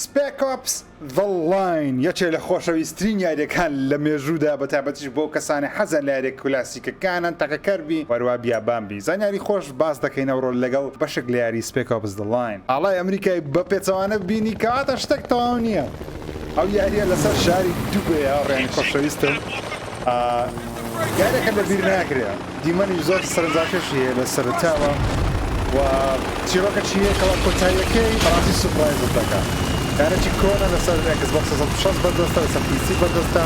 Spec Ops The Line یەکێک لە خۆشەویستترین یاریەکان لە مێژوودا بە تایبەتیش بۆ کەسانی حەزن لە یاریە کلاسیکەکانن تەقەکەربی وەروە بیابانبی زانیاری خۆش باس دەکەینەوە لەگەڵ بەشێک لە یاری Spec Ops The Line ئاڵای ئەمریکای بە پێچەوانە بینی کەواتە شتێک تەواو نییە ئەو یاریە لەسەر شاری دوبەی ڕێنی خۆشەویستن یاریەکە لەبیر ناکرێ دیمەنی زۆر سەرنجاکێشی هەیە لە سەرتاوە و چیرۆکە چیەکەوە کۆتاییەکەی بەڕاستی سوپرایزت دەکات کارێکی کۆنە لەسەر Xbox 360 بەردەستە لەسەر PC بەردەستە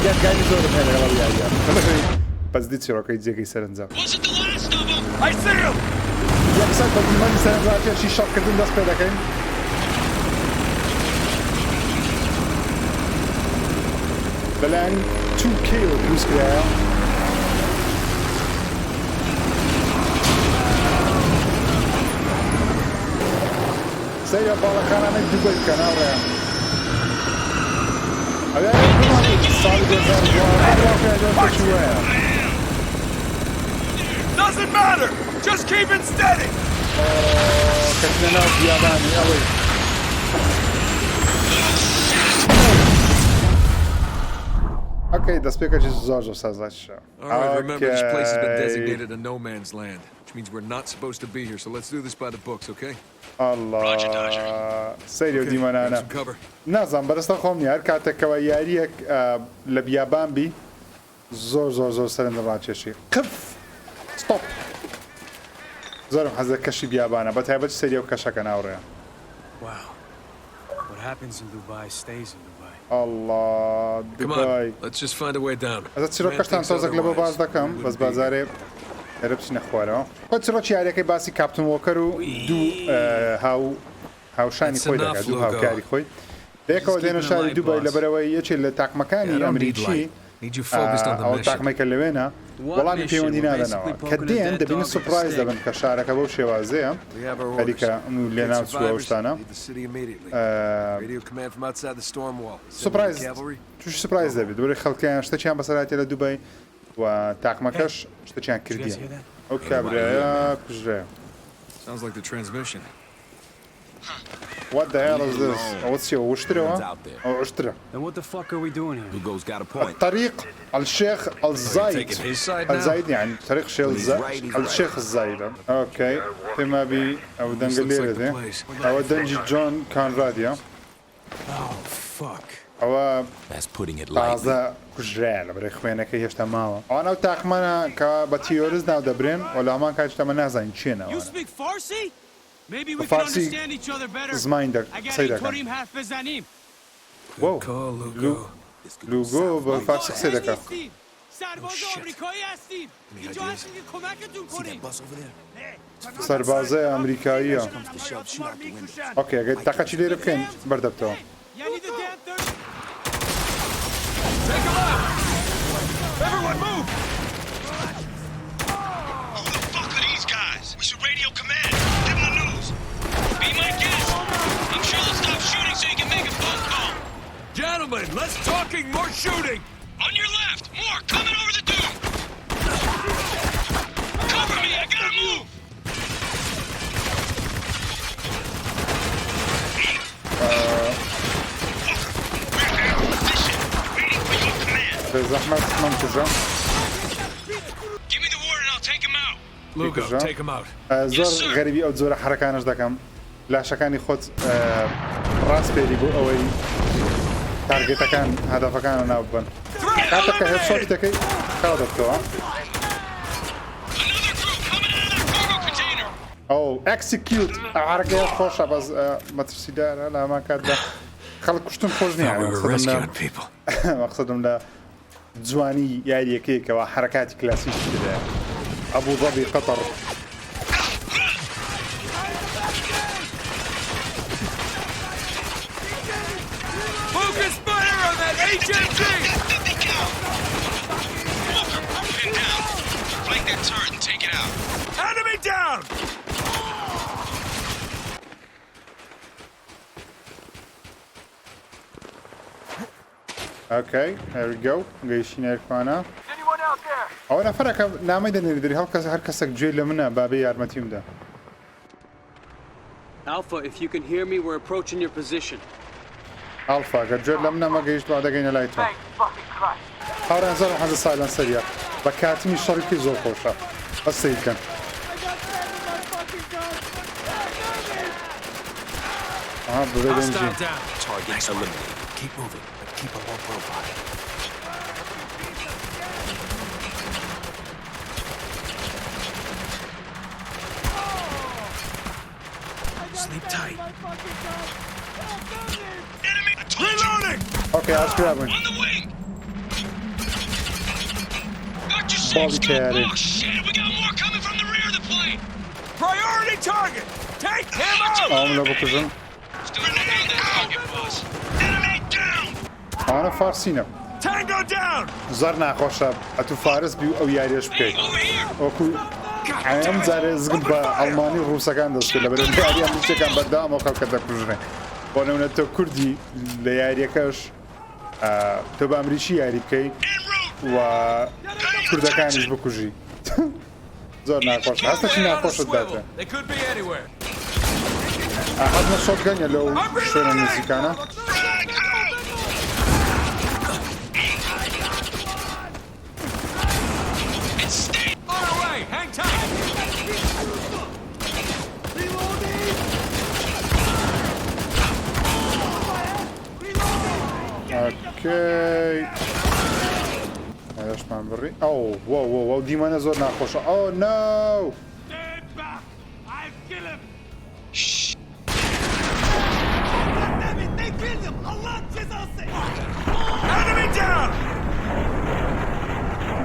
یادگاری زۆرم هەیە لەگەڵ یاریە بەس دی چیرۆکەی جێگەی سەرنجام یەکسەر بە دیمەنی سەرنجاکێشی شەڕکردن دەست پێ دەکەین بەلایەن 2K دروست کرایە سەیرە باڵەکانانەی دوبەی بکەن ئاڕێیان ساڵی 2012 Doesn't matter! Just keep it steady! کەچنە ناو بیابانی ئەوەی Okay, the speaker is Zojo says that show. Alright, remember this place has been designated a no man's land, which means we're not supposed to be here, so let's do this by the books, okay? Allah. Serio di manana. Nazam, barasta khomni har katekwa yariyek le biabanbi zor سرندران چشی. قف. Stop. زارم حزه کشی بیابانه. بتایبت سریو کشکن آوره. Wow. What happens in Dubai stays in Dubai. Allah, Dubai. Let's just find a way down. از چرا کشتن تازه لب باز دکم بس بازاره ربش نخواره. خود چرا چیاری که باسی کاپتن ووکر و دو هاو شانی خوی دکه دو هاو کاری خوی. دیگه دین شاری دوبای لبروی یه چیل تاک مکانی امریکی. أو تاكمي كلمينا والله من بيوندي نادنا كدين دبين سبرايز دبن كشارك أبو شيء وازية هذيك إنه اللي نامسوا وشتانا سبرايز شو سبرايز دبي دوري خلكين اشتكيان بسرعة إلى دبي وتاكمكش اشتكيان كردين أوكي بريا كجرا Sounds like the transmission. What the hell is this? What's your وشتروا؟ أو وشترا. Then what the fuck are we doing here? Hugo's got a point. الطريق الشيخ الزايد. الزايد يعني طريق الشيخ الزايد. أوكي. فيما بي أو دنجليرة ذي. أو دنجي جون كان راديا. Oh fuck. أو. That's putting it lightly. هذا كجرال بريخوينا كي يشتا ماوە. أنا وتاخمنا كباتيورز ناو دبرين ولا ما كاش تما نازين شينا. You speak Farsi? Maybe we can understand each other better. زمايندك سيدك. Wow. لوگو بالفارسی سيدك. سربازه امریکاییه. اوکی اگه تاقه چی دیره بکن بردبتو. Everyone move! Who the fuck are these guys? We should radio command. Give them the news. Be my guest. I'm sure they'll stop shooting so you can make a phone call. Gentlemen, less talking, more shooting! On your left, more coming over the dune. Cover me, I gotta move. زحمت منتجه. Give me the word and I'll take him out. Lugo, take him out. زۆر غەریبی ئەو جۆرە حرەکانش دەکەم لاشەکانی خۆت ڕاستپێری بۆ ئەوەی تارگێتەکان هەدەفەکانە ناو ببن کاتێککە هێت شۆتی دەکەی کاو دەبتەوە ئەو ئەکسیکیوت حرەکەی خۆشە بەس مەترسیدارە لە هەمان کاتدا خەڵک کوشتن خۆش نییە مەقسەدم لە جوانی یاریەکەیەکەوە حرەکاتی کلاسیش بدە أبو ظبي قطر Focus fire on that HMG! Walker, pin down. Flank that turret and take it out. Enemy down! Okay, there we go. گەیشتینە ئێرکوانە Anyone out there? ئەوە نەفەرەکە نامەی دەنێری هەر کەسێک گوێ لە منە بابێ یارمەتیم بدە Alpha, if you can hear me, we're approaching your position. Alpha, گەرجێر لەم نەمەگەیشت با دەگەینە لای تۆ. هاوران زۆر حەزە سایلەنسەریە بە کاتمی شەڕی زۆر خۆشە. هەستەی بکەن. ببێ دەنجی. Targets eliminated. Keep moving, but keep a low profile. Sleep tight. Enemy! Reloading! Okay, I'll grab him. On the wing! Got your Bobby six Carey. Oh shit, we got more coming from the rear of the plane! Priority target! Take him out! Amına bu kızım. Still on that target, boss. Enemy down! Ana Farsina. Tango down! Zar naxoşa. Atu Faris bi ew yariyş bikay. Over here! Oku ayam zare zgib ba Almani Rusakan dastela bere yariyam dişekan bada ama kalkada kujne. Bana to Kurdi le yariyakaş to ba Amrici yari bikay و Kurdakaniş bu kuji. Zor naxoşa. Hasta ki naxoşa date. They could be anywhere. أخذنا shotgun ya لو شلون الموسيقى Frag out! It's stay! On our way! Hang tight! اوكي هذاش ما نبري او واو واو ديما انا زور ناقوش او نو Stand back! I've killed him! Shh! Damn it, they killed him! Allah cezası! Enemy down!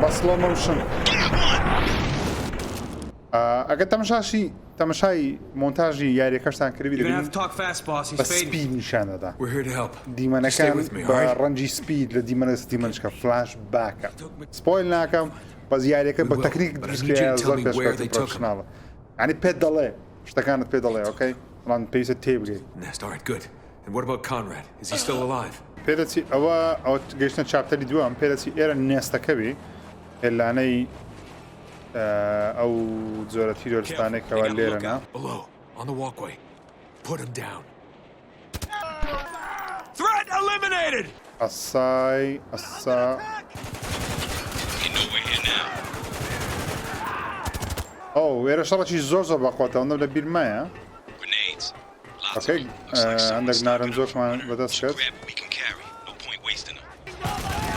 بس سلو موشن Get one! اگه تماشای مونتاژی یاریەکەشتان کردی You're gonna have دەبینین to talk fast, boss. بە He's fading. سپید نیشان دەدا We're here to help. Stay دیمەنەکان with me, بە all right? ڕەنجی سپید لە دیمەنەکە فلاش باکە سپۆیل ناکەم بەس یاریەکە بە تەکنیک دروستکرایە زۆر پێشکەوتوو پرۆفشناڵە یعنی پێت دەڵێ شتەکانت پێ دەڵێ ئۆکەی بەڵام پێویستە تێبگەیت Nest, all right, good. And what about Conrad? Is he still alive? پێدەچی ئەوە گەیشتە چاپتەری دووەم پێدەچی ئێرە نێستەکەوی هێلانەی ئەو جۆرە تیرۆرستانێک They کەوا got a لێرەنا lookout below, on the walkway. Put him down. Threat eliminated! ئەسای ئەسا You know we're here now. ئەو ئێرە شەڕەکی زۆر زۆر بەخواتەوە لە بیرمایە Grenades. Lots of ئۆکەی them. Looks like someone هەندێک snuck نارنجۆکمان enough بەدەست کرد scrap we can carry. No point wasting them.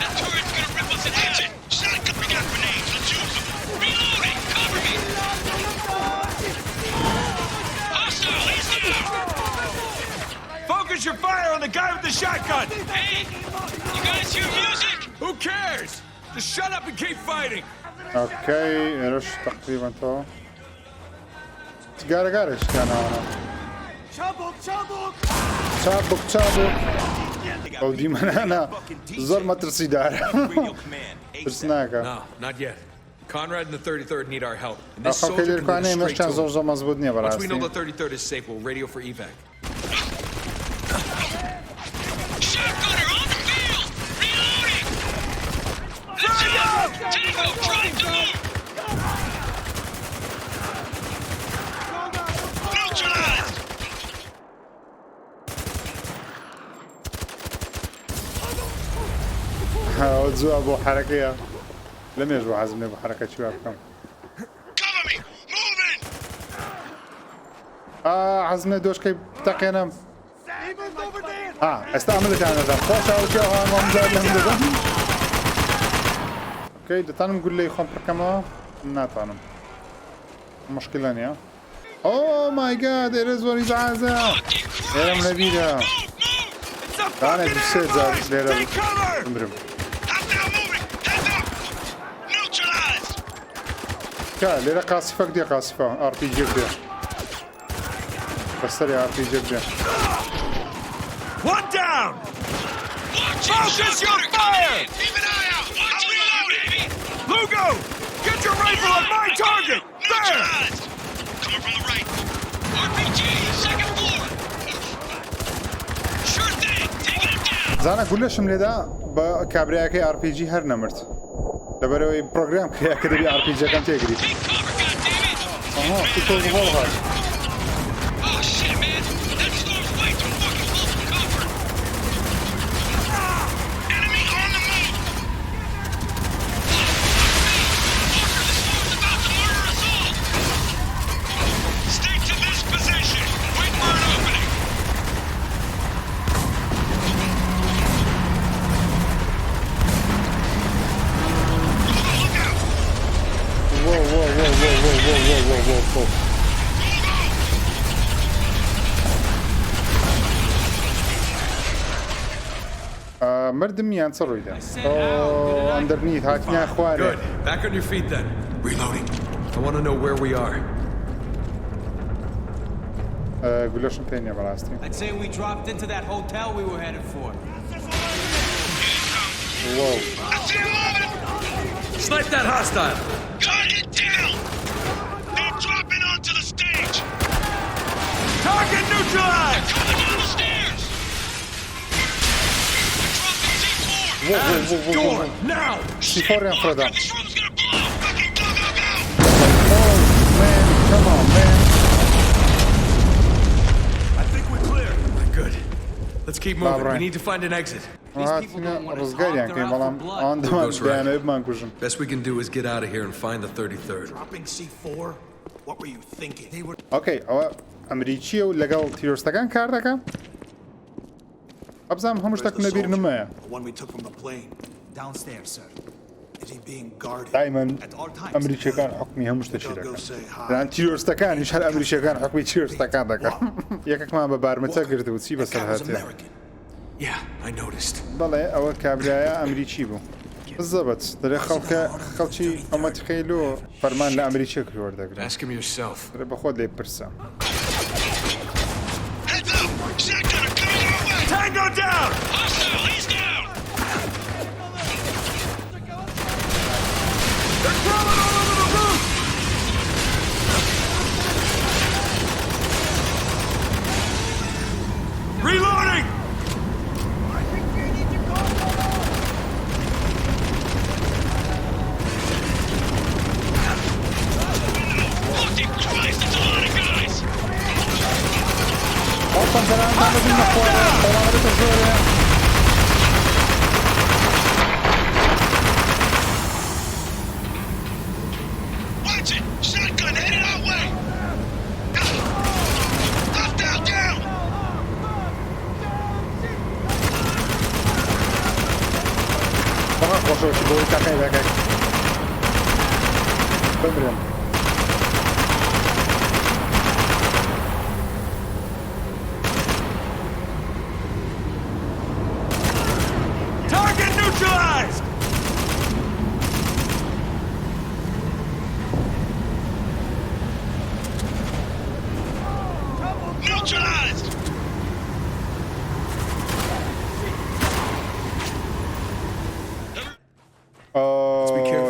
That turret's gonna rip us an engine! Shotgun! We got grenades! Let's use them! Reloading! Cover me! Hostile! He's down! Focus your fire on the guy with the shotgun! Hey! You guys hear music? Who cares? Just shut up and keep fighting! ئۆکەی ئێرەش تقریبا تەوە گارەگارش کاناوە Çabuk, çabuk! چابک ئەو دیمەنانە زۆر مەترسیدارە ترسناکە No, not yet. Conrad and the 33rd need our help. And this ئەخەڵکە soldier can lead لێرکانەیە us straight مەشتیان to زۆر him. زۆر مەزبوط نییە Once we know بەڕاستی the 33rd is safe, we'll radio for evac. Shotgunner on the field! Reloading! Let's go! Tango! Trying to move! Neutralized! ئەو جووە بۆ حرەکەیە لەمێژ بۆ حەزم لێ بۆ حرەکە چی وا بکەم Cover me! Moving! حەزم لێ دۆشکەی تەقێنم Evil's over there! ئێستا ئەمە دەتانەدەم خۆشاوکیەوە هەمامزار لەم دەدەم ئۆکەی دەتانم گولەی خۆم پڕکەمەوە ناتوانم مشکلە نییە ئۆ مای گاد ئێرە زۆری بەعازە ئێرەم لەبیرە Move! Move! It's a دانێ fucking سێ جار ambush! لێرە Take cover! بمرم Hostile moving! Heads up! Neutralized! کا لێرە قاسیفەک دێ قاسیفە RPG دێ بەسەری RPG دێ One down! Watch it! Focus your Shotgunner coming fire! in! Keep an eye out! Watch reload, baby! Lugo! Get your rifle on my target! There! Neutralized! Coming from the right. RPG! Second floor! Sure thing! Taking him down! زانە گولەشم لێدا بە کابراایەکەی RPG هەر نەمرد لەبەرەوەی پرۆگرام کریا کە دەبی RPGەکەم تێگری Take cover, goddammit! ئەها تو تۆ بۆڵ هات Oh shit, man! مردم یان چ ڕوویدا ئەندەرنیت هاتنیان خوارێ Good. Back on your feet then. Reloading. I want to know where we are. گولەشم پێ نییە بەڕاستی I'd say we dropped into that hotel we were headed for. Whoa. I see him moving! Snipe that hostile. Got it down! They're dropping onto the stage! Target neutralized. Coming down the stairs! Dropping C4! Door now. سیفۆڕیان فرەدا This room's gonna blow! Fucking go, go, go! Man, come on, man. I think we're clear. Good. Let's keep moving. Right. We need to find an exit. هاتینە ڕزگاریان کەین بەڵام ئەوان دەمان بیانەوە بمان کوژن Best we can do is get out of here and find the 33rd. Dropping C4? What were you thinking? They were ئۆکەی ئەوە ئەمریکیە و لەگەڵ تیرۆستەکان کار دەکەم ئەبزانم هەموو شتێک نەبیر نمایە the one we took from the plane. Downstairs, sir. Is he being guarded? دایمەن At all times. ئەمریکیەکان حکمی هەموو شتێکی Go دەکەن say hi. دەیان تیرۆستەکانیش هەر ئەمریکیەکان حکمی تیرۆستەکان دەکەن یەکێکمان بە بارمەچە گرت و چی That بەسەر guy was هاتێ American. Yeah, I noticed. بەڵێ ئەوە کابرایە ئەمریکی بوو بزەبەت دەرێ خەڵکی ئەمەتیقیل و فەرمان لە ئەمریکیە وەردەگرن Ask him yourself. دەرێ بەخۆت لێ پرسە Heads up! Shotgunner coming our way! Tango down! Hostile, he's down! They're crawling all over the roof! Reloading! Fucking Christ, that's a lot of guys! پەنجەرانتان ببین بە خوارێ بەڵامەتە زۆرە Watch it! Shotgun headed our way! Up, down, down! بەڵام خۆشەوەشی بۆی تاقەی دەکەی بمرم Target neutralized! Neutralized!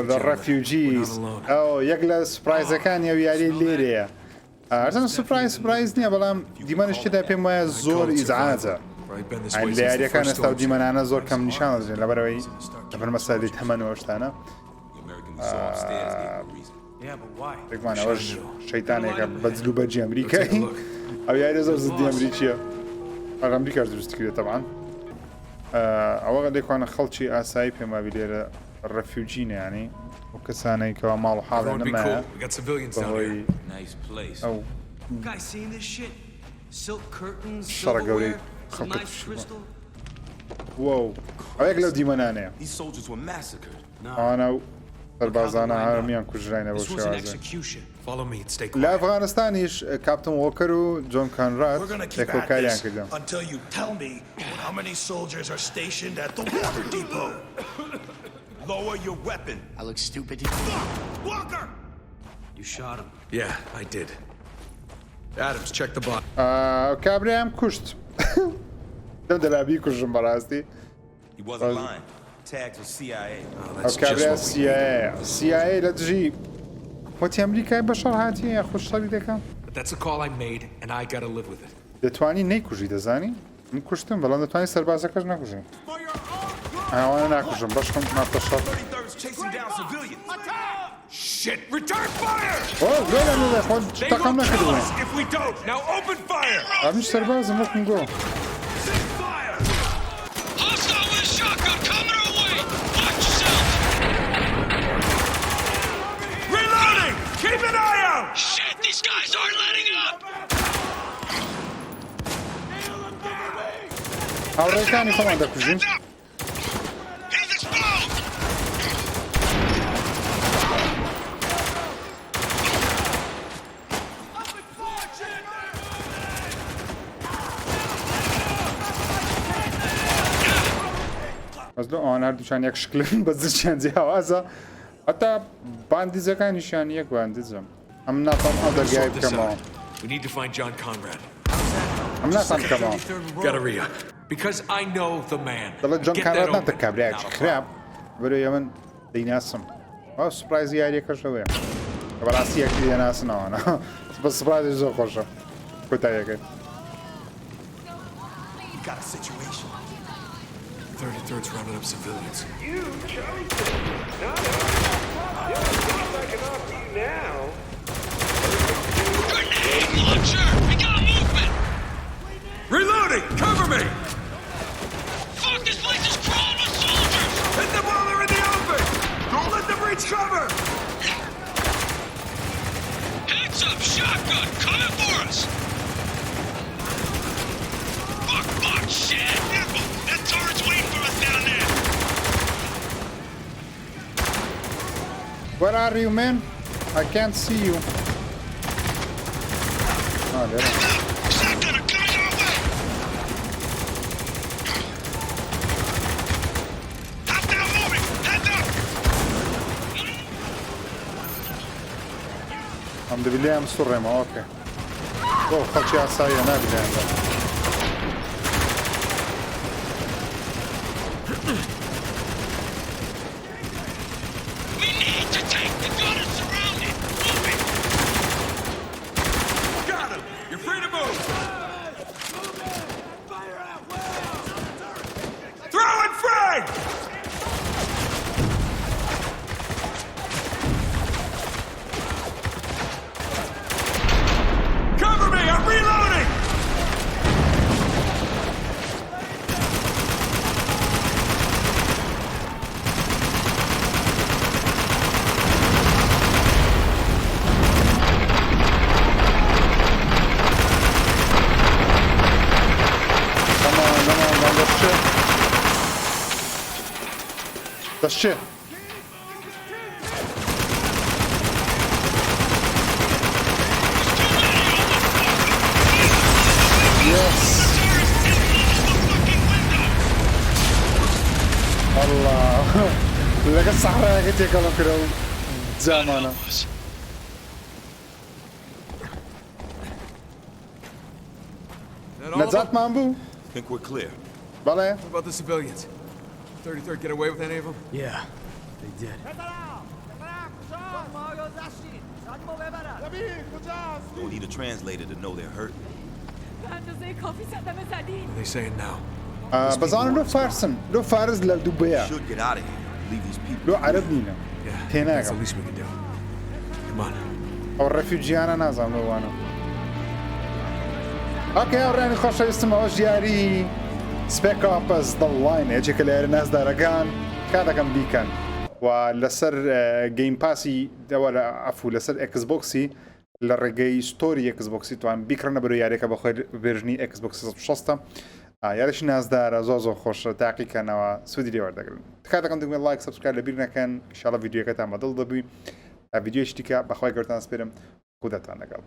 The refugees ئەو یەک لە سوپرایزەکانی ئەو یاری لێرەیە ئەرزان سوپرایز نییە بەڵام دیمەنشتدا پێم وایە زۆر ئیزعاجە لە یاریەکان ئێستا و دیمەنانە زۆر کەم نیشان دەدرێن لەبەرەوەی لەبەر مەسەلەی تەمەنەوە شتانە Yeah, but why? ێکمان ئەوەش شەیتانێکە بەجل و بەرجی ئەمریکایی ئەو یاری زۆر زدی ئەمریکیە ئەمریکاش دروست کردێت تەبعاً ئەوە لێکوانە خەڵکی ئاسایی پێماوی لێرە ڕەفیوجینە ینی و کەسانەی کەوا ماڵ و حاڵە Everyone be نەمایە cool. We got civilians down here. بەهۆی Nice place. ئەو Guys, seeing this shit? Silk curtains, شەڕە گەورەی silverware, some خەڵکە nice crystal. وەو ئەو یەک لەو دیمەنانەیە These soldiers were massacred. ئەوانە و سەربازانە هەرمیان کوژراینە بۆ This was an شێوازە execution. Follow me and stay لە quiet. ئەفغانستانیش کاپتن وۆکەر و جۆن کانراد We're gonna keep at تێکۆکاریان this کردن until you tell me how many soldiers are stationed at the water depot. Lower your weapon. I look stupid. Walker! You shot him. Yeah, I did. Adams, check the box. کابرایان کوشت دەم دەلابی کوژم بەڕاستی He wasn't lying. Tags with CIA. Oh, ئەو that's just کابرای what we need. CIA لە دژی وەتی ئەمریکای بەشەڕ هاتیە یا خۆشتەوی دەکەم But that's a call I made, and I gotta live with it. دەتوانی نەیکوژی دەزانی من کوشتم بەڵام دەتوانی سەربازەکەش نەکوژی ئەوانە ناکوژم بەشکم ماتە شەڕ 33rd's chasing down civilians. Shit! Return fire! گۆلە نوێ خۆ They تەقەم will kill نەکردوێ us if we don't. Now open fire! ئەمیش سەربازم وەکم گۆ Fire! Hostile with a shotgun coming our way! Watch yourself! Reloading! Keep an eye out! Shit, these guys aren't letting up! هاوڕێکانی خۆمان دەکوژین Heads up! He's explode! بەس لە ئەوان هەردووچان یەک شکلن بە زرچیان جیاوازە هەتا باندیزەکانیشیان یەک باندیزم ئەم ناتوانم ئەو دەرگای بکەمەوە We need to find John Conrad. ئەم ناتوانم بکەمەوە Gotta re-up. Because I know the man. دەڵێت جۆن Get کانراد that ناتە open. کابراایکی خراپ بەرەوەی من دەیناسم ئەو سوپرایزی یاریەکەشەوەیە کە بەڕاستی یەکتی دەناسنەوەنە بە سوپرایزی زۆر خۆشە کۆتاییەکەی Got a situation. 33rd's rounded up civilians. Grenade launcher! We got movement! Reloading! Cover me! Fuck, this place is crawling with soldiers! Hit them while they're in the open! Don't let them reach cover! Heads up, shotgun, coming for us! Fuck, shit! That turret's waiting for us down there! Where are you, man? I can't see you. Oh, there. Shotgun, coming our way! Hop down, moving! Heads up! I'm the William Surrema, okay. Oh, خلشي عصاية نابلة عندك. We need to take the gun is surrounded! Move it! Got him! You're free to move! Throw and frag! Cover me! I'm reloading! Come on, that's shit. Yes. Allah. لك الصحراء قلت لك الله كده زمانه. نزات مامبو. Think we're clear. بله. What about the civilians? 33rd get away with any of them? Yeah, they did. Don't need a translator to know they're hurt. What are they saying now? بس أنا لو فارسن لو فارس لدوبيا Should get out of here. Leave these people. لو عرب نينا Yeah, هناك that's the least we can do. Come on. أو الرفيجيانا نازم لو أنا أوكي أوراني خوش يستمعوا جياري سبيك أوبس ضلاين يجيك اللي الناس دارجان كذا كم بيكن ولسر جيم باسي ولا عفوا لسر إكس بوكسي للرجاي ستوري إكس بوكسي طبعا بيكرنا برو ياريك بخير فيرجني إكس بوكسي شسته يارش الناس دار زوزو خوش تعقي كنا سودي دي ورد قلنا تكاد كنتم من لايك سبسكرايب لبيرنا كان إن شاء الله فيديو كتام بدل ضبي فيديو اشتكى بخوي قرتنا سبيرم خودتان نقل